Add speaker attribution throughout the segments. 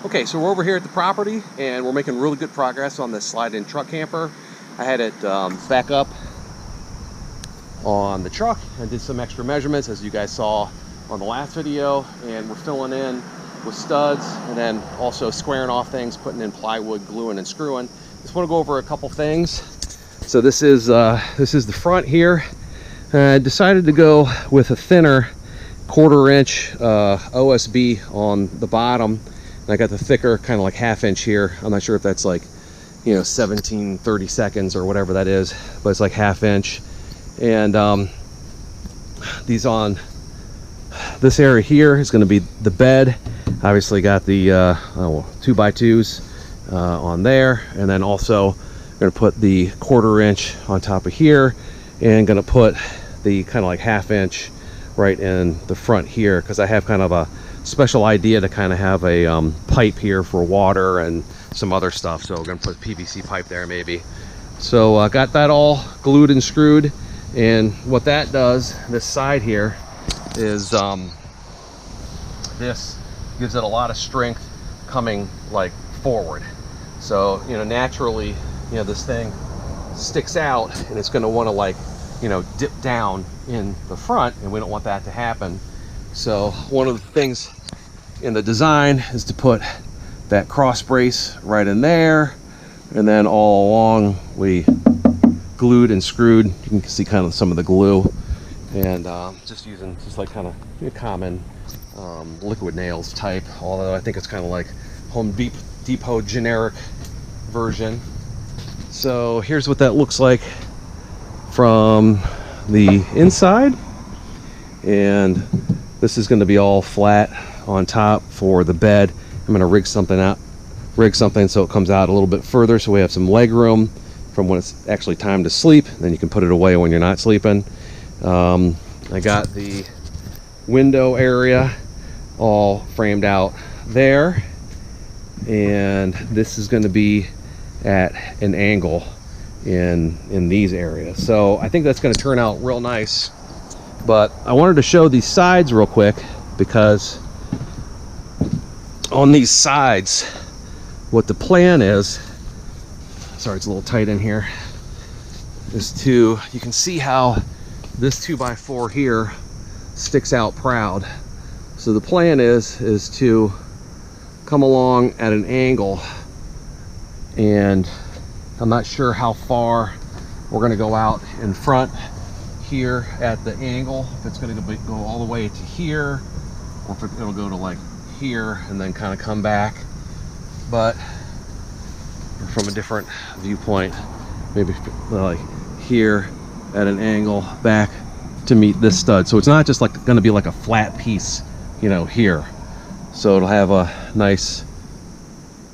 Speaker 1: Okay, so we're over here at the property and we're making really good progress on this slide-in truck camper. I had it back up on the truck. I did some extra measurements as you guys saw on the last video, and we're filling in with studs and then also squaring off things, putting in plywood, gluing and screwing. Just want to go over a couple things. So this is the front here. I decided to go with a thinner 1/4 inch OSB on the bottom. And I got the thicker kind of like 1/2 inch here. I'm not sure if that's like, you know, 17/32 or whatever that is, but it's like 1/2 inch. And these on this area here is going to be the bed. Obviously got the 2x2s on there, and then also going to put the 1/4 inch on top of here, and going to put the kind of like 1/2 inch right in the front here, because I have kind of a special idea to kind of have a pipe here for water and some other stuff. So we're going to put PVC pipe there maybe. So I got that all glued and screwed, and what that does, this side here, is this gives it a lot of strength coming like forward. So, you know, naturally, you know, this thing sticks out and it's going to want to, like, you know, dip down in the front, and we don't want that to happen. So one of the things in the design is to put that cross brace right in there, and then all along we glued and screwed. You can see kind of some of the glue, and just using just like kind of common liquid nails type, although I think it's kind of like Home Depot generic version. So here's what that looks like from the inside, and this is going to be all flat on top for the bed. I'm going to rig something so it comes out a little bit further, so we have some leg room from when it's actually time to sleep. Then you can put it away when you're not sleeping. I got the window area all framed out there, and this is going to be at an angle in these areas. So I think that's going to turn out real nice. But I wanted to show these sides real quick, because on these sides, what the plan is, sorry it's a little tight in here, is to, you can see how this 2x4 here sticks out proud. So the plan is to come along at an angle, and I'm not sure how far we're going to go out in front here at the angle, if it's going to go all the way to here, or if it'll go to like here and then kind of come back. But from a different viewpoint, maybe like here at an angle back to meet this stud. So it's not just like going to be like a flat piece, you know, here. So it'll have a nice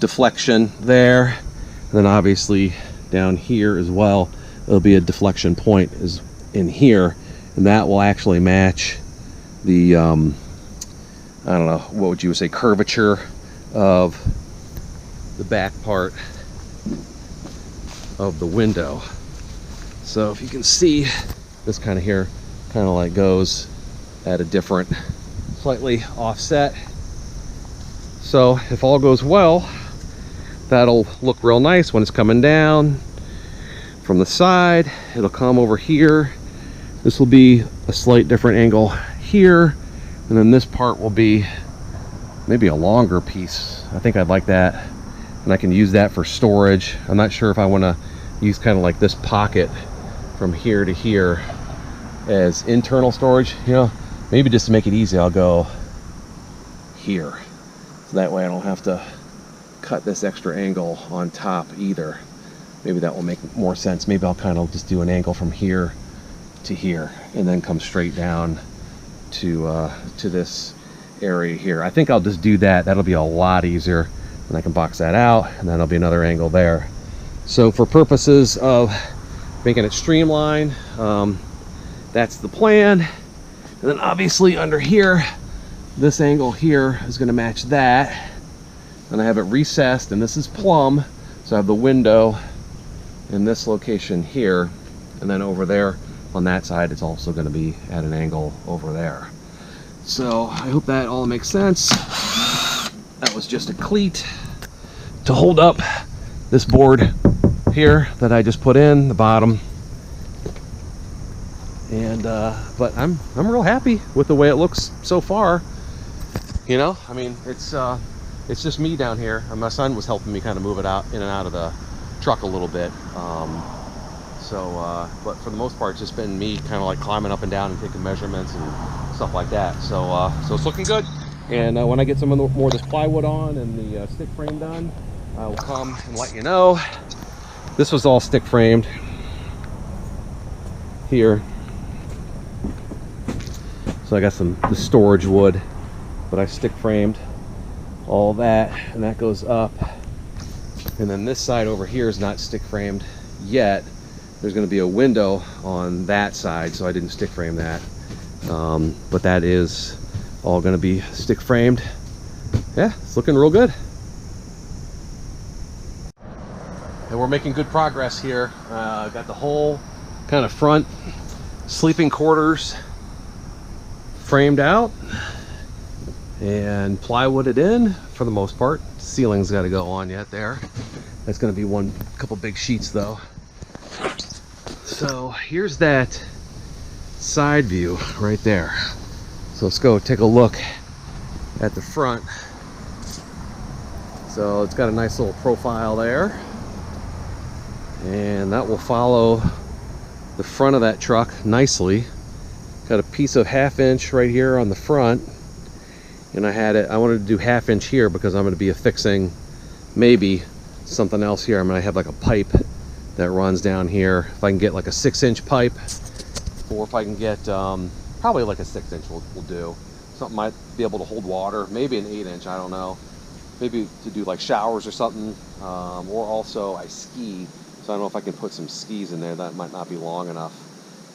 Speaker 1: deflection there, and then obviously down here as well, it'll be a deflection point is in here, and that will actually match the I don't know, what would you say, curvature of the back part of the window. So if you can see, this kind of here kind of like goes at a different, slightly offset. So if all goes well, that'll look real nice when it's coming down from the side. It'll come over here. This will be a slight different angle here, and then this part will be maybe a longer piece. I think I'd like that, and I can use that for storage. I'm not sure if I want to use kind of like this pocket from here to here as internal storage. You know, maybe just to make it easy, I'll go here, so that way I don't have to cut this extra angle on top either. Maybe that will make more sense. Maybe I'll kind of just do an angle from here to here, and then come straight down to this area here. I think I'll just do that. That'll be a lot easier, and I can box that out, and then there'll be another angle there. So for purposes of making it streamlined, that's the plan. And then obviously under here, this angle here is going to match that, and I have it recessed, and this is plumb, so I have the window in this location here, and then over there on that side it's also going to be at an angle over there. So I hope that all makes sense. That was just a cleat to hold up this board here that I just put in the bottom. And but I'm real happy with the way it looks so far. You know, I mean, it's just me down here, and my son was helping me kind of move it out in and out of the truck a little bit. But for the most part, it's just been me kind of like climbing up and down and taking measurements and stuff like that. So it's looking good. And when I get some more of this plywood on and the stick frame done, I will come and let you know. This was all stick framed here. So I got the storage wood, but I stick framed all that, and that goes up. And then this side over here is not stick framed yet. There's going to be a window on that side, so I didn't stick frame that. But that is all going to be stick framed. Yeah, it's looking real good. And we're making good progress here. Got the whole kind of front sleeping quarters framed out and plywooded in for the most part. Ceiling's got to go on yet there. That's going to be couple big sheets though. So here's that side view right there. So let's go take a look at the front. So it's got a nice little profile there, and that will follow the front of that truck nicely. Got a piece of 1/2 inch right here on the front, and I wanted to do 1/2 inch here because I'm going to be affixing maybe something else here. I'm going to have like a pipe that runs down here. If I can get like a 6-inch pipe, or if I can get probably like a 6-inch will do. Something might be able to hold water, maybe an 8-inch, I don't know. Maybe to do like showers or something. Or also I ski, so I don't know if I can put some skis in there. That might not be long enough.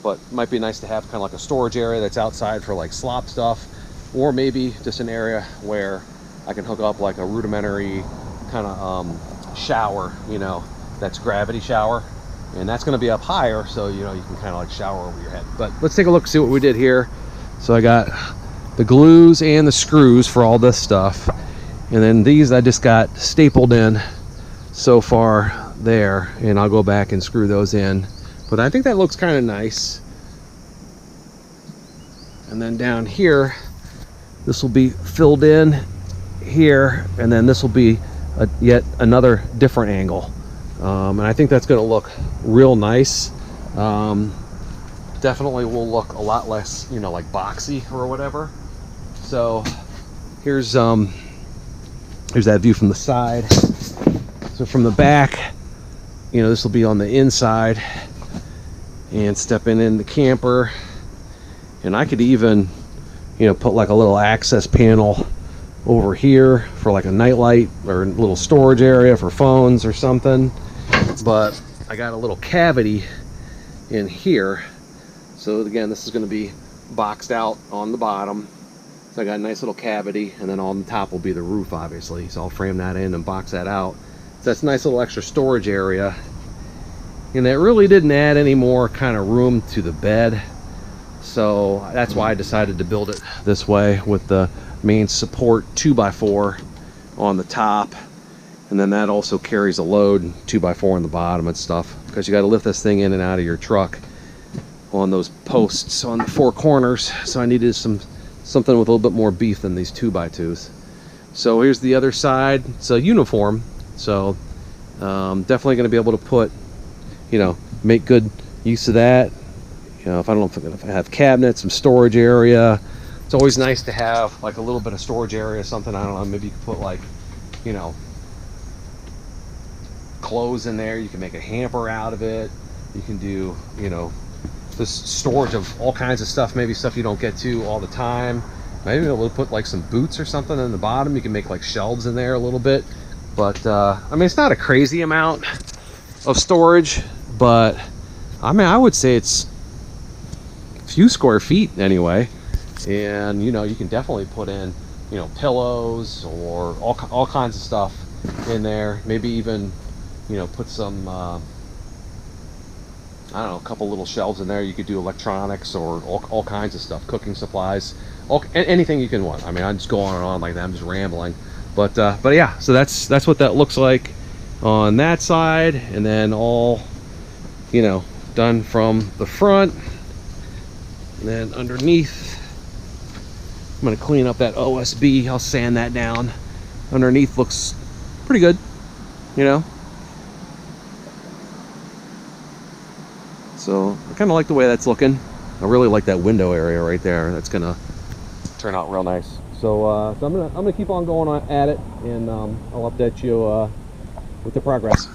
Speaker 1: But it might be nice to have kind of like a storage area that's outside for like slop stuff, or maybe just an area where I can hook up like a rudimentary kind of shower, you know, that's gravity shower, and that's going to be up higher, so you know you can kind of like shower over your head. But let's take a look, see what we did here. So I got the glues and the screws for all this stuff, and then these I just got stapled in so far there, and I'll go back and screw those in. But I think that looks kind of nice. And then down here, this will be filled in here, and then this will be yet another different angle. And I think that's going to look real nice. Definitely will look a lot less, you know, like boxy or whatever. So here's that view from the side. So from the back, you know, this will be on the inside, and stepping in the camper. And I could even, you know, put like a little access panel over here for like a nightlight or a little storage area for phones or something. But I got a little cavity in here, so again, this is going to be boxed out on the bottom. So I got a nice little cavity, and then on the top will be the roof, obviously. So I'll frame that in and box that out. So that's a nice little extra storage area, and that really didn't add any more kind of room to the bed. So that's why I decided to build it this way, with the main support 2x4 on the top. And then that also carries a load 2x4 on the bottom and stuff, because you got to lift this thing in and out of your truck on those posts on the 4 corners. So I needed something with a little bit more beef than these 2x2s. So here's the other side. It's a uniform, so definitely going to be able to put, you know, make good use of that. You know, if I have cabinets, some storage area. It's always nice to have like a little bit of storage area, something, I don't know, maybe you could put like, you know, clothes in there. You can make a hamper out of it. You can do, you know, this storage of all kinds of stuff, maybe stuff you don't get to all the time. Maybe we'll put like some boots or something in the bottom. You can make like shelves in there a little bit. But I mean, it's not a crazy amount of storage, but I mean, I would say it's a few square feet anyway. And you know, you can definitely put in, you know, pillows or all kinds of stuff in there. Maybe even, you know, put some I don't know, a couple little shelves in there. You could do electronics or all kinds of stuff, cooking supplies, anything you can want. I mean, I'm just going on and on like that. I'm just rambling, But yeah, so that's what that looks like on that side, and then all, you know, done from the front. And then underneath, I'm gonna clean up that OSB. I'll sand that down. Underneath looks pretty good, you know. So I kind of like the way that's looking. I really like that window area right there. That's gonna turn out real nice. So, so I'm gonna keep on going at it, and I'll update you with the progress.